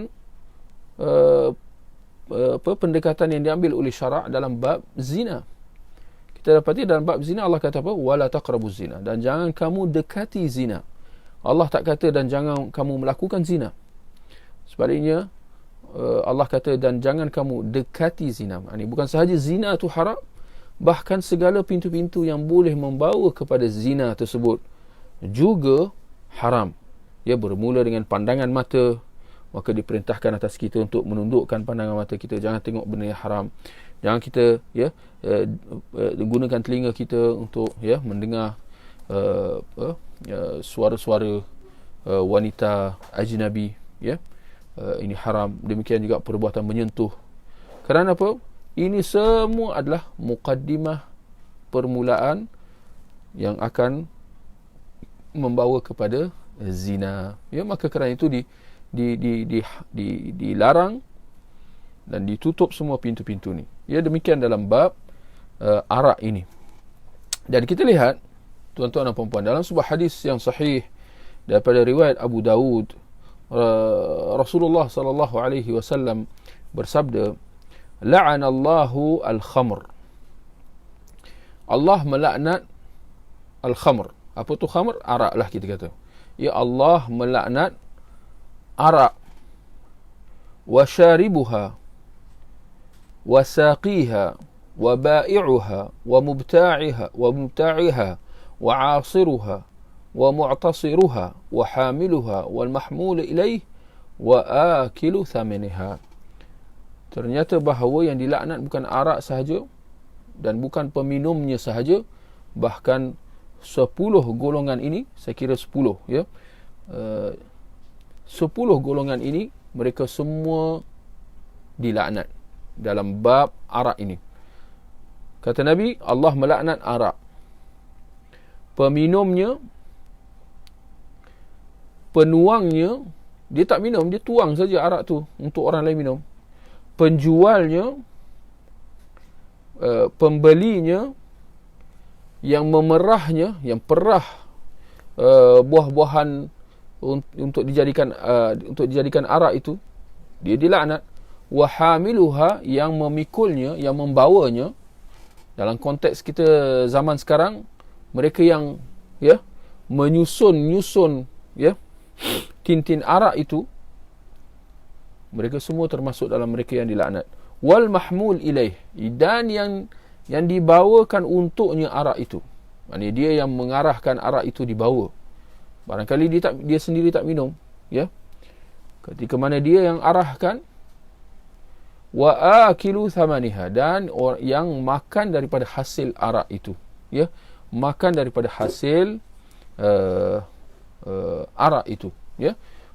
pendekatan yang diambil oleh syarak dalam bab zina. Kita dapati dalam bab zina Allah kata apa? Wala taqrabuz zina, dan jangan kamu dekati zina. Allah tak kata dan jangan kamu melakukan zina. Sebaliknya Allah kata dan jangan kamu dekati zina. Ini bukan sahaja zina itu haram, bahkan segala pintu-pintu yang boleh membawa kepada zina tersebut juga haram. Ya, bermula dengan pandangan mata, maka diperintahkan atas kita untuk menundukkan pandangan mata kita, jangan tengok benda yang haram. Jangan kita, ya, gunakan telinga kita untuk, ya, mendengar suara-suara wanita ajnabi, ya. Ini haram. Demikian juga perbuatan menyentuh. Kerana apa? Ini semua adalah muqaddimah, permulaan yang akan membawa kepada zina. Ya, maka kerana itu dilarang dan ditutup semua pintu-pintu ni. Ya, demikian dalam bab arak ini. Dan kita lihat, tuan-tuan dan puan-puan, dalam sebuah hadis yang sahih daripada riwayat Abu Dawud, Rasulullah sallallahu alaihi wasallam bersabda, la'anallahu al-khamr. Allah melaknat al-khamr. Apa tu khamr? Arak lah kita kata. Ya, Allah melaknat arak, wa syaribuha, wa saqiha, wa ba'i'uha, wa mubta'iha, wa 'asiruha, wa mu'tasiruha, wa hamiluha, wal mahmul ilaih, wa akilu thamaniha. Ternyata bahawa yang dilaknat bukan arak sahaja dan bukan peminumnya sahaja, bahkan 10 golongan ini, saya kira 10, ya, 10 golongan ini mereka semua dilaknat dalam bab arak ini. Kata Nabi, Allah melaknat arak, peminumnya, penuangnya, dia tak minum, dia tuang saja arak tu untuk orang lain minum, penjualnya, pembelinya yang memerahnya, yang perah buah-buahan untuk dijadikan arak itu, dia dilaknat. Wa hamiluha, yang memikulnya, yang membawanya. Dalam konteks kita zaman sekarang, mereka yang menyusun tintin arak itu, mereka semua termasuk dalam mereka yang dilaknat. Wal mahmul ilaih, dan yang dibawakan untuknya arak itu. Maksudnya dia yang mengarahkan arak itu dibawa. Barangkali dia sendiri tak minum, ketika mana dia yang arahkan. Wa akilu thamaniha, dan yang makan daripada hasil arak itu, makan daripada hasil arak itu,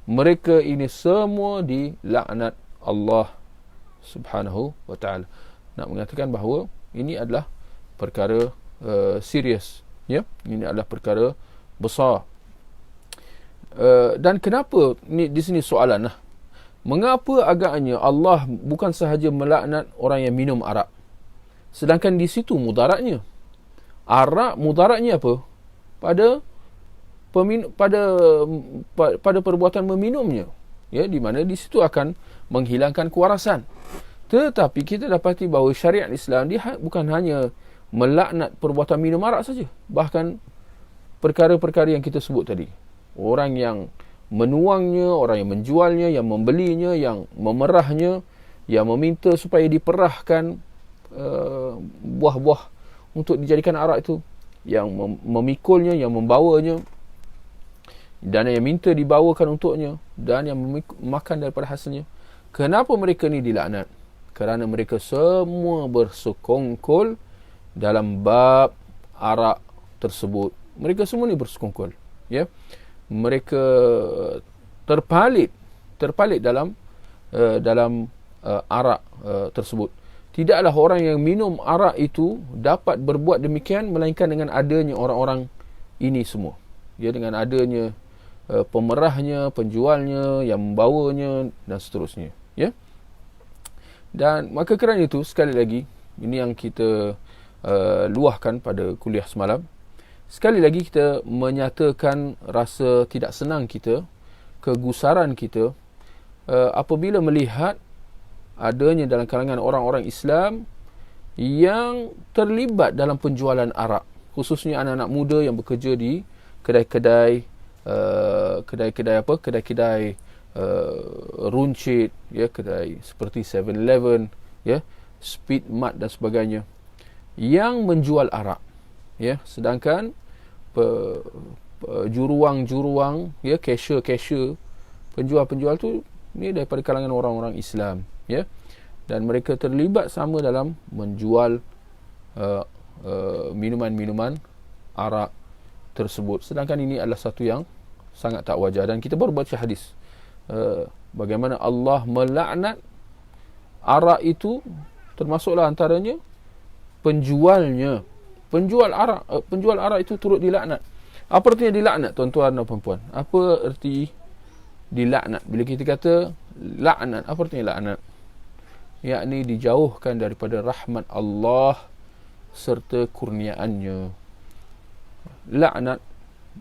mereka ini semua dilaknat Allah Subhanahu wa taala. Nak mengatakan bahawa ini adalah perkara serius, ini adalah perkara besar. Dan kenapa di sini soalan lah, mengapa agaknya Allah bukan sahaja melaknat orang yang minum arak, sedangkan di situ mudaratnya. Arak mudaratnya apa? Pada perbuatan meminumnya, di mana di situ akan menghilangkan kewarasan. Tetapi kita dapati bahawa syariat Islam dia bukan hanya melaknat perbuatan minum arak saja, bahkan perkara-perkara yang kita sebut tadi. Orang yang menuangnya, orang yang menjualnya, yang membelinya, yang memerahnya, yang meminta supaya diperahkan buah-buah untuk dijadikan arak itu, yang memikulnya, yang membawanya, dan yang minta dibawakan untuknya, dan yang makan daripada hasilnya. Kenapa mereka ni dilaknat? Kerana mereka semua bersekongkol dalam bab arak tersebut. Mereka semua ni bersekongkol, mereka terpalit dalam arak tersebut. Tidaklah orang yang minum arak itu dapat berbuat demikian melainkan dengan adanya orang-orang ini semua, dengan adanya pemerahnya, penjualnya, yang membawanya, dan seterusnya, Dan maka kerana itu, sekali lagi, ini yang kita luahkan pada kuliah semalam. Sekali lagi kita menyatakan rasa tidak senang kita, kegusaran kita, apabila melihat adanya dalam kalangan orang-orang Islam yang terlibat dalam penjualan arak, khususnya anak-anak muda yang bekerja di kedai-kedai runcit, kedai seperti 7-Eleven, Speed Mart dan sebagainya, yang menjual arak. Sedangkan juruang-juruang, cashier, penjual-penjual tu ni daripada kalangan orang-orang Islam, dan mereka terlibat sama dalam menjual minuman-minuman arak tersebut. Sedangkan ini adalah satu yang sangat tak wajar, dan kita baru baca hadis bagaimana Allah melaknat arak itu, termasuklah antaranya penjual arak itu turut dilaknat. Apa artinya dilaknat, tuan-tuan dan puan-puan? Apa erti dilaknat? Bila kita kata laknat, apa artinya laknat? Yakni dijauhkan daripada rahmat Allah serta kurniaannya. Laknat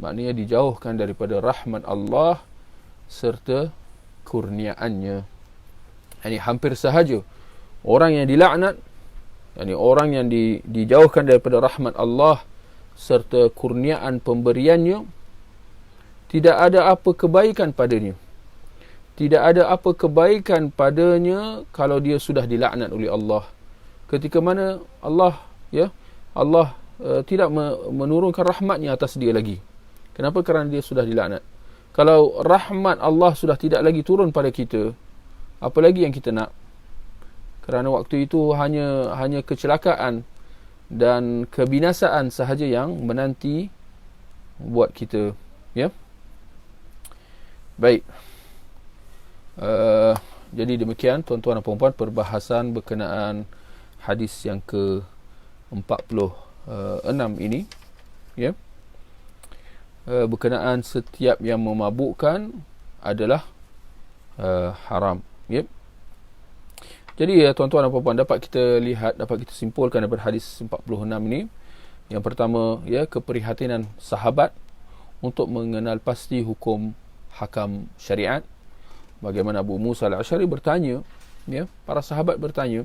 maknanya dijauhkan daripada rahmat Allah serta kurniaannya. Yani hampir sahaja orang yang dilaknat, orang yang dijauhkan daripada rahmat Allah serta kurniaan pemberiannya, tidak ada apa kebaikan padanya. Tidak ada apa kebaikan padanya kalau dia sudah dilaknat oleh Allah. Ketika mana Allah tidak menurunkan rahmatnya atas dia lagi. Kenapa? Kerana dia sudah dilaknat. Kalau rahmat Allah sudah tidak lagi turun pada kita, apa lagi yang kita nak? Kerana waktu itu hanya kecelakaan dan kebinasaan sahaja yang menanti buat kita, Baik. Jadi demikian tuan-tuan dan puan-puan perbahasan berkenaan hadis yang ke-46 ini, berkenaan setiap yang memabukkan adalah haram, Jadi ya tuan-tuan dan puan-puan, dapat kita lihat, dapat kita simpulkan daripada hadis 46 ini. Yang pertama, ya, keprihatinan sahabat untuk mengenal pasti hukum hakam syariat. Bagaimana Abu Musa al-Asy'ari bertanya, ya, para sahabat bertanya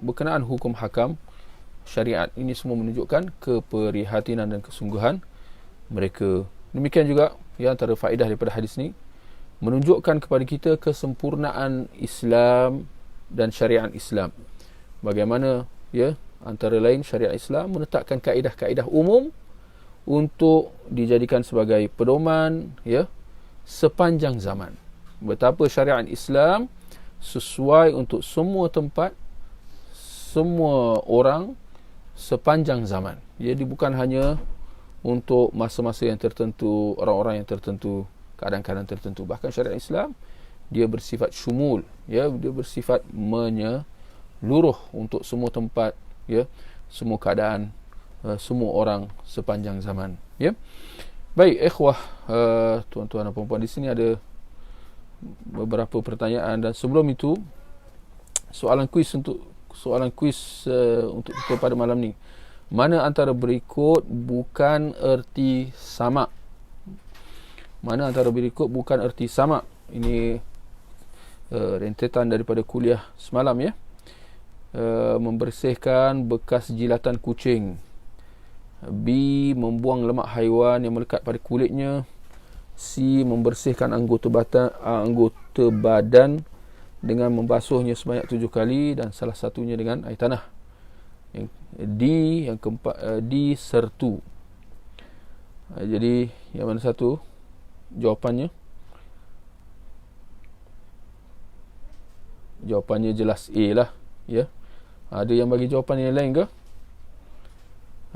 berkenaan hukum hakam syariat. Ini semua menunjukkan keprihatinan dan kesungguhan mereka. Demikian juga, ya, antara faedah daripada hadis ni, menunjukkan kepada kita kesempurnaan Islam dan syariat Islam. Bagaimana, ya, antara lain syariat Islam menetapkan kaedah-kaedah umum untuk dijadikan sebagai pedoman, ya, sepanjang zaman. Betapa syariat Islam sesuai untuk semua tempat, semua orang, sepanjang zaman. Jadi bukan hanya untuk masa-masa yang tertentu, orang-orang yang tertentu, keadaan-keadaan tertentu. Bahkan syariat Islam dia bersifat syumul, ya, dia bersifat menyeluruh untuk semua tempat, ya, semua keadaan, semua orang sepanjang zaman, ya. Baik, ikhwah, tuan-tuan dan puan-puan, di sini ada beberapa pertanyaan, dan sebelum itu soalan kuis untuk kita pada malam ni. Mana antara berikut bukan erti sama? Mana antara berikut bukan erti sama? Ini rentetan daripada kuliah semalam, ya. Membersihkan bekas jilatan kucing. B. Membuang lemak haiwan yang melekat pada kulitnya. C. Membersihkan anggota badan dengan membasuhnya sebanyak 7 kali dan salah satunya dengan air tanah. Yang keempat, D. Sertu. Jadi yang mana satu jawapannya? Jawapannya jelas A lah, ya. Ada yang bagi jawapan yang lain ke?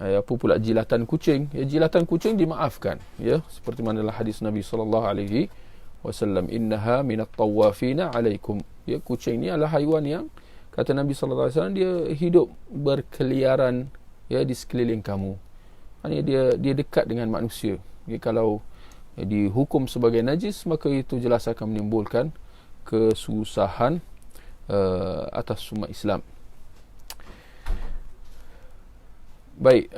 Apa pula jilatan kucing? Ya, jilatan kucing dimaafkan, ya, seperti manalah hadis Nabi sallallahu alaihi wasallam, innaha minat tawafina alaikum. Ya, kucing ni adalah haiwan yang, kata Nabi sallallahu alaihi wasallam, dia hidup berkeliaran, ya, di sekeliling kamu. Maksudnya dia dekat dengan manusia. Ya, kalau dihukum sebagai najis, maka itu jelas akan menimbulkan kesusahan atas umat Islam. Baik,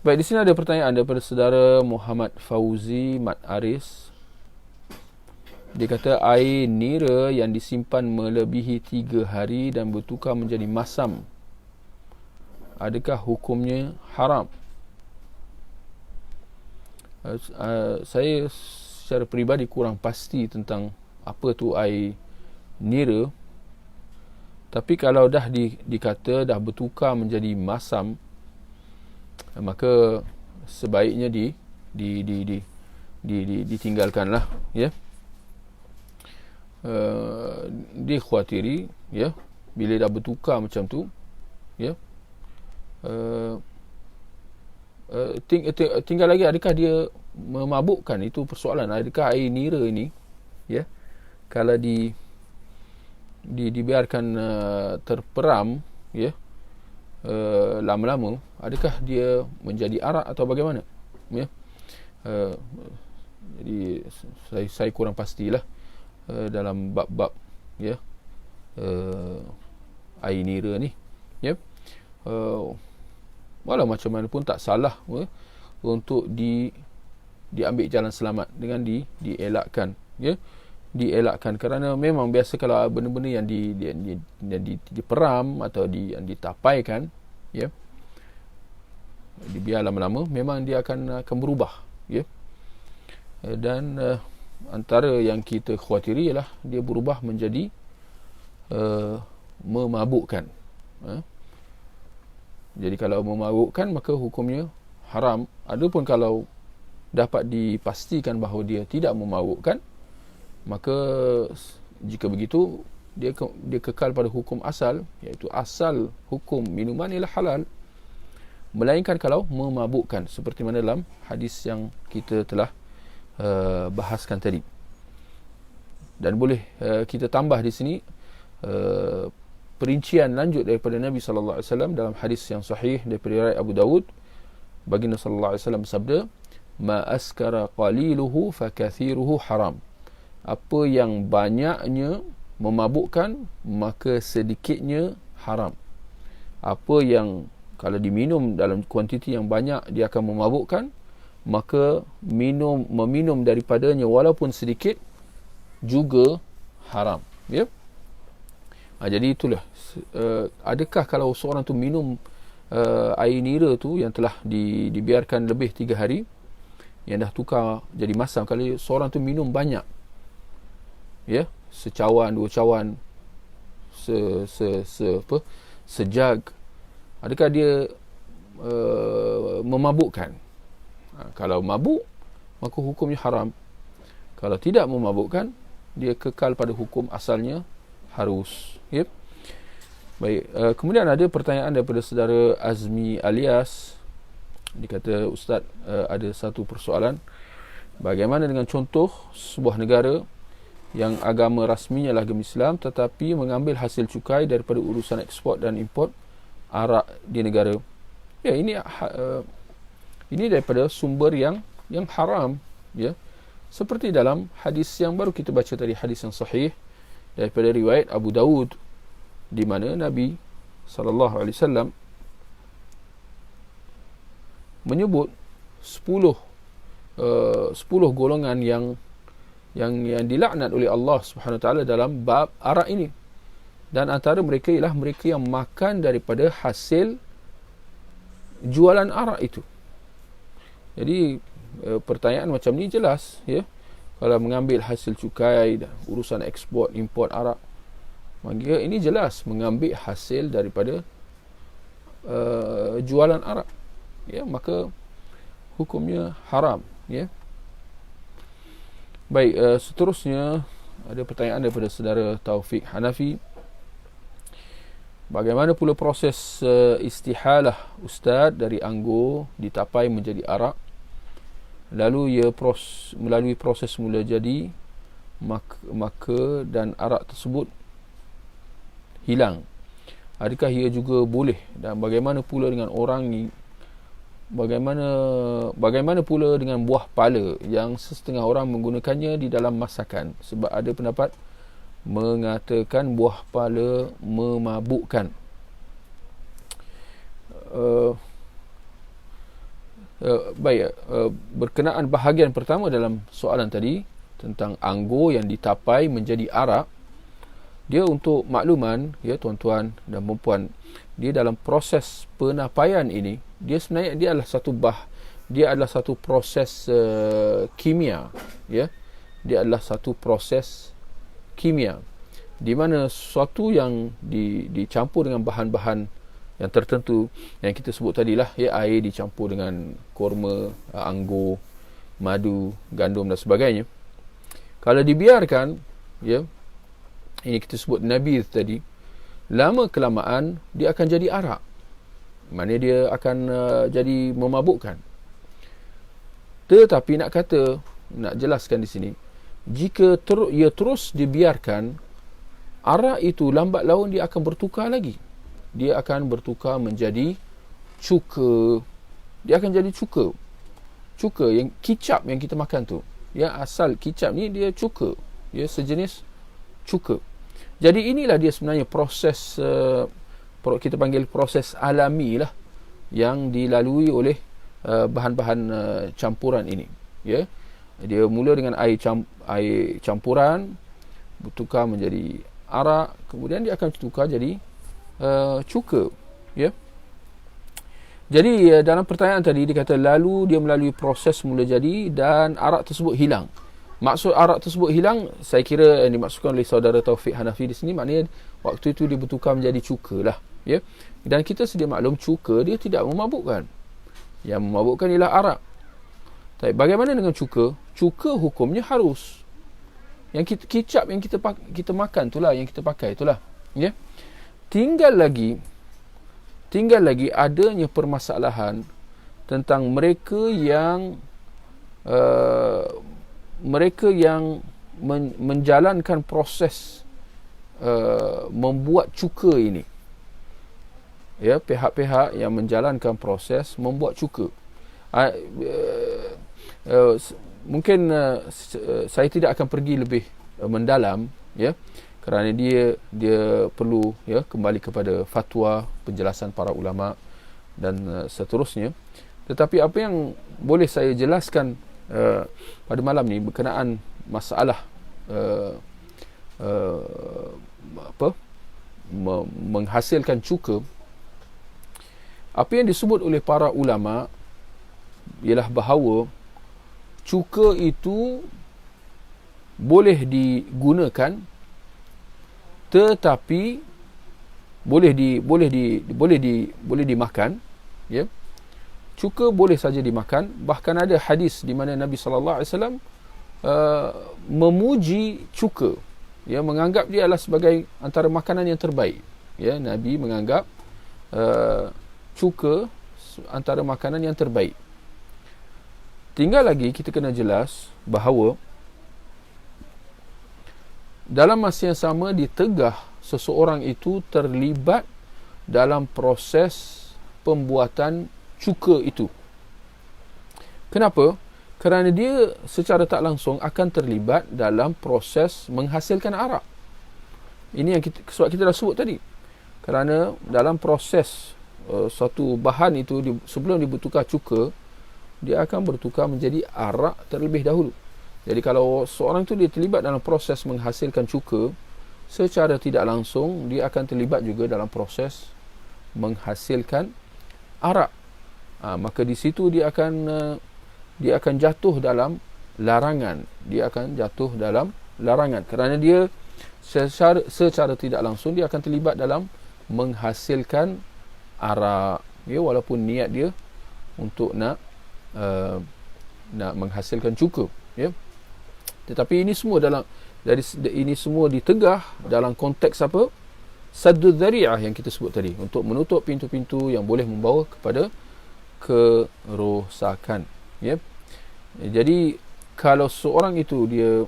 di sini ada pertanyaan daripada saudara Muhammad Fauzi Mat Aris. Dia kata air nira yang disimpan melebihi 3 hari dan bertukar menjadi masam, adakah hukumnya haram? Saya secara peribadi kurang pasti tentang apa tu air nira. Tapi kalau dah dikata dah bertukar menjadi masam, maka sebaiknya ditinggalkanlah, ya. Dikhawatiri, ya, bila dah bertukar macam tu, ya, tinggal lagi adakah dia memabukkan, itu persoalan. Adakah air nira ini, ya, kalau dibiarkan terperam, ya, lama-lama, adakah dia menjadi arak atau bagaimana, ya. Jadi saya kurang pastilah dalam bab-bab, ya, air nira ni, ya. Walau macam mana pun tak salah, ya, untuk diambil jalan selamat dengan dielakkan, ya, dielakkan, kerana memang biasa kalau benda-benda yang diperam atau yang ditapaikan, ya, dibiar lama-lama, memang dia akan berubah, ya. Dan antara yang kita khawatiri ialah dia berubah menjadi memabukkan. Jadi kalau memabukkan, maka hukumnya haram. Adapun kalau dapat dipastikan bahawa dia tidak memabukkan, maka jika begitu dia kekal pada hukum asal, iaitu asal hukum minuman ialah halal, melainkan kalau memabukkan, seperti mana dalam hadis yang kita telah bahaskan tadi. Dan boleh kita tambah di sini perincian lanjut daripada Nabi sallallahu alaihi wasallam dalam hadis yang sahih daripada riwayat Abu Dawud. Baginda sallallahu alaihi wasallam sabda, ma askara qaliluhu fa kathiruhu haram. apa yang banyaknya memabukkan, maka sedikitnya haram. Apa yang kalau diminum dalam kuantiti yang banyak dia akan memabukkan, maka meminum daripadanya walaupun sedikit juga haram. Ya. Jadi itulah. Adakah kalau seorang tu minum air nira tu yang telah dibiarkan lebih 3 hari, yang dah tukar jadi masam, kalau seorang tu minum banyak, ya, secawan, 2 cawan, sejag, adakah dia memabukkan? Kalau mabuk, maka hukumnya haram. Kalau tidak memabukkan, dia kekal pada hukum asalnya, harus. Yep. Baik, kemudian ada pertanyaan daripada saudara Azmi Alias. Dia kata, Ustaz, ada satu persoalan. Bagaimana dengan contoh sebuah negara yang agama rasminya lah agama Islam, tetapi mengambil hasil cukai daripada urusan ekspor dan import arak di negara? Ya, ini daripada sumber yang haram, ya. Seperti dalam hadis yang baru kita baca tadi, hadis yang sahih daripada riwayat Abu Dawud, di mana Nabi SAW menyebut 10 golongan yang dilaknat oleh Allah Subhanahu Wa Taala dalam bab arak ini. Dan antara mereka ialah mereka yang makan daripada hasil jualan arak itu. Jadi pertanyaan macam ni jelas, ya. Kalau mengambil hasil cukai dan urusan ekspor import arak, maka ini jelas mengambil hasil daripada jualan arak, ya, maka hukumnya haram, ya. Baik, seterusnya ada pertanyaan daripada saudara Taufik Hanafi. Bagaimana pula proses istihalah Ustaz dari anggur ditapai menjadi arak, lalu ia melalui proses mula jadi, maka dan arak tersebut hilang. Adakah ia juga boleh? Dan bagaimana pula dengan bagaimana pula dengan buah pala yang setengah orang menggunakannya di dalam masakan? Sebab ada pendapat mengatakan buah pala memabukkan. Baik, berkenaan bahagian pertama dalam soalan tadi tentang anggur yang ditapai menjadi arak, dia untuk makluman, ya tuan-tuan dan puan-puan, dia dalam proses penapaian ini, dia sebenarnya dia adalah satu proses kimia, ya. Dia adalah satu proses kimia di mana sesuatu yang dicampur dengan bahan-bahan yang tertentu yang kita sebut tadilah, ya, air dicampur dengan kurma, anggur, madu, gandum dan sebagainya. Kalau dibiarkan, ya, ini kita sebut nabiz tadi, lama kelamaan dia akan jadi arak. Maknanya dia akan jadi memabukkan. Tetapi nak jelaskan di sini, jika ia terus dibiarkan, arak itu lambat laun dia akan bertukar lagi. Dia akan bertukar menjadi cuka. Dia akan jadi cuka. Cuka yang kicap yang kita makan tu. Ya, asal kicap ni dia cuka. Ya, sejenis cuka. Jadi inilah dia sebenarnya proses kita panggil proses alami lah yang dilalui oleh bahan-bahan campuran ini. Ya, dia mula dengan air campuran, bertukar menjadi arak, kemudian dia akan tukar jadi cuka, ya. Jadi dalam pertanyaan tadi dia kata lalu dia melalui proses mula jadi dan arak tersebut hilang. Maksud arak tersebut hilang, saya kira yang dimaksudkan oleh saudara Taufik Hanafi di sini, maknanya waktu itu dia bertukar menjadi cuka lah, ya. Dan kita sedia maklum cuka dia tidak memabukkan. Yang memabukkan ialah arak. Tapi bagaimana dengan cuka? Cuka hukumnya harus. Yang kicap yang kita makan itulah, yang kita pakai itulah, ya. Tinggal lagi adanya permasalahan tentang mereka yang menjalankan proses membuat cuka ini. Ya, pihak-pihak yang menjalankan proses membuat cuka. mungkin saya tidak akan pergi lebih mendalam, ya, kerana dia perlu, ya, kembali kepada fatwa, penjelasan para ulama dan seterusnya. Tetapi apa yang boleh saya jelaskan pada malam ni berkenaan masalah menghasilkan cuka, apa yang disebut oleh para ulama ialah bahawa cuka itu boleh digunakan, tetapi boleh dimakan, ya. Cuka boleh saja dimakan. Bahkan ada hadis di mana Nabi sallallahu alaihi wasallam memuji cuka, ya, menganggap dia adalah sebagai antara makanan yang terbaik, ya. Nabi menganggap cuka antara makanan yang terbaik. Tinggal lagi kita kena jelas bahawa dalam masa yang sama ditegah seseorang itu terlibat dalam proses pembuatan cuka itu. Kenapa? Kerana dia secara tak langsung akan terlibat dalam proses menghasilkan arak. Ini yang sebab kita dah sebut tadi. Kerana dalam proses suatu bahan itu, sebelum dibertukar cuka, dia akan bertukar menjadi arak terlebih dahulu. Jadi kalau seorang tu dia terlibat dalam proses menghasilkan cuka, secara tidak langsung dia akan terlibat juga dalam proses menghasilkan arak. Maka di situ dia akan jatuh dalam larangan. Dia akan jatuh dalam larangan kerana dia secara tidak langsung dia akan terlibat dalam menghasilkan arak, ya, walaupun niat dia untuk nak menghasilkan cuka, ya. Tetapi ini semua ini semua ditegah dalam konteks apa? Saddud dzari'ah yang kita sebut tadi, untuk menutup pintu-pintu yang boleh membawa kepada kerosakan, ya. Jadi kalau seorang itu dia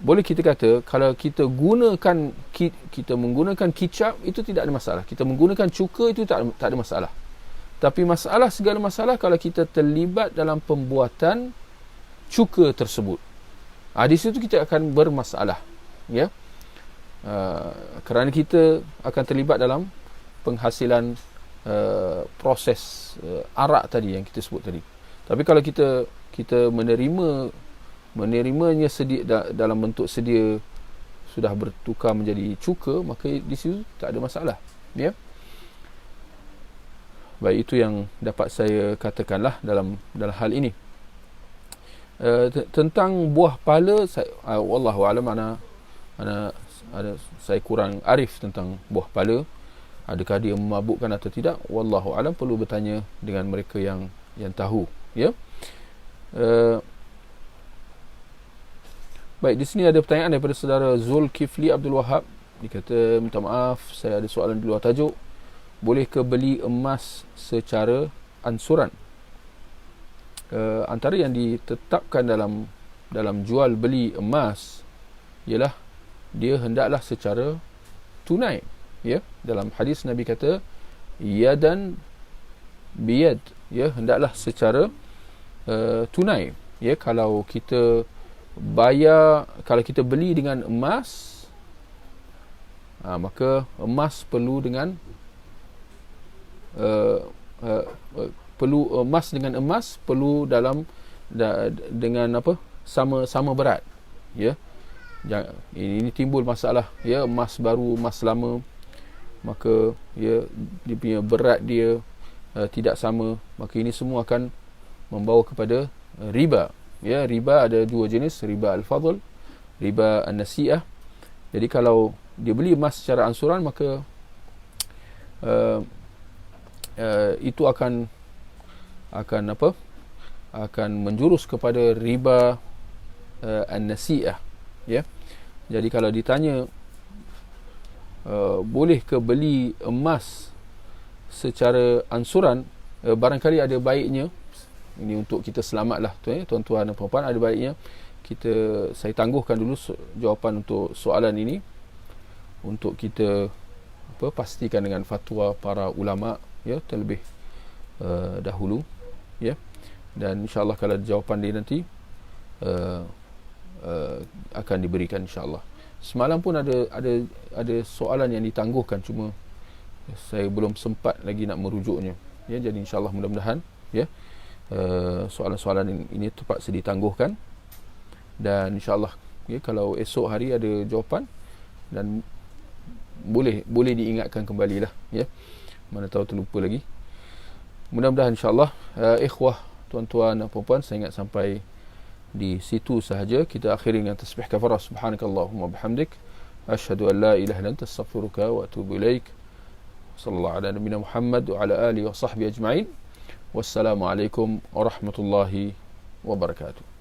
boleh kita kata, kalau kita menggunakan kicap itu tidak ada masalah, kita menggunakan cuka itu tak ada masalah. Tapi segala masalah kalau kita terlibat dalam pembuatan cuka tersebut. Di situ kita akan bermasalah, ya. Kerana kita akan terlibat dalam penghasilan proses arak tadi yang kita sebut tadi. Tapi kalau kita menerimanya dalam bentuk sedia sudah bertukar menjadi cuka, maka di situ tak ada masalah, ya. Baik, itu yang dapat saya katakanlah dalam hal ini. Tentang buah pala, wallahu alam, saya kurang arif tentang buah pala. Adakah dia memabukkan atau tidak, wallahu alam, perlu bertanya dengan mereka yang tahu, ya. Baik, di sini ada pertanyaan daripada saudara Zulkifli Abdul Wahab. Dia kata, minta maaf, saya ada soalan di luar tajuk. Bolehkah beli emas secara ansuran? Antara yang ditetapkan dalam jual beli emas ialah dia hendaklah secara tunai, ya. Dalam hadis Nabi kata yadan biyad, ya, hendaklah secara tunai, ya. Kalau kita beli dengan emas, maka emas perlu dengan emas perlu dengan apa, sama berat, ya. Ini timbul masalah, ya, emas baru, emas lama, maka, ya, dia punya berat dia tidak sama, maka ini semua akan membawa kepada riba, ya. Riba ada dua jenis, riba al-fadl, riba an-nasi'ah. Jadi kalau dia beli emas secara ansuran, maka itu akan menjurus kepada riba an-nasi'ah, ya. Jadi kalau ditanya boleh ke beli emas secara ansuran, barangkali ada baiknya, ini untuk kita selamatlah tuan-tuan dan puan-puan, ada baiknya saya tangguhkan dulu jawapan untuk soalan ini untuk kita pastikan dengan fatwa para ulama, ya, terlebih dahulu, ya. dan insyaAllah kalau ada jawapan dia nanti akan diberikan insyaAllah. Semalam pun ada soalan yang ditangguhkan, cuma saya belum sempat lagi nak merujuknya, ya. Jadi insyaAllah mudah-mudahan, ya, soalan-soalan ini terpaksa ditangguhkan, dan insyaAllah, ya, kalau esok hari ada jawapan, dan boleh diingatkan kembali lah, ya, mana tahu terlupa lagi. Mudah-mudahan insyaAllah, ikhwah, tuan-tuan dan puan-puan, saya ingat sampai di situ sahaja. Kita akhiri dengan tasbih kafarah. Subhanakallahumma bihamdik, asyhadu an la ilaha illa anta, astaghfiruka wa atubu ilaik. Sallallahu ala nabiyina Muhammad wa ala alihi wa sahbihi ajma'in. Wassalamu alaikum warahmatullahi wabarakatuh.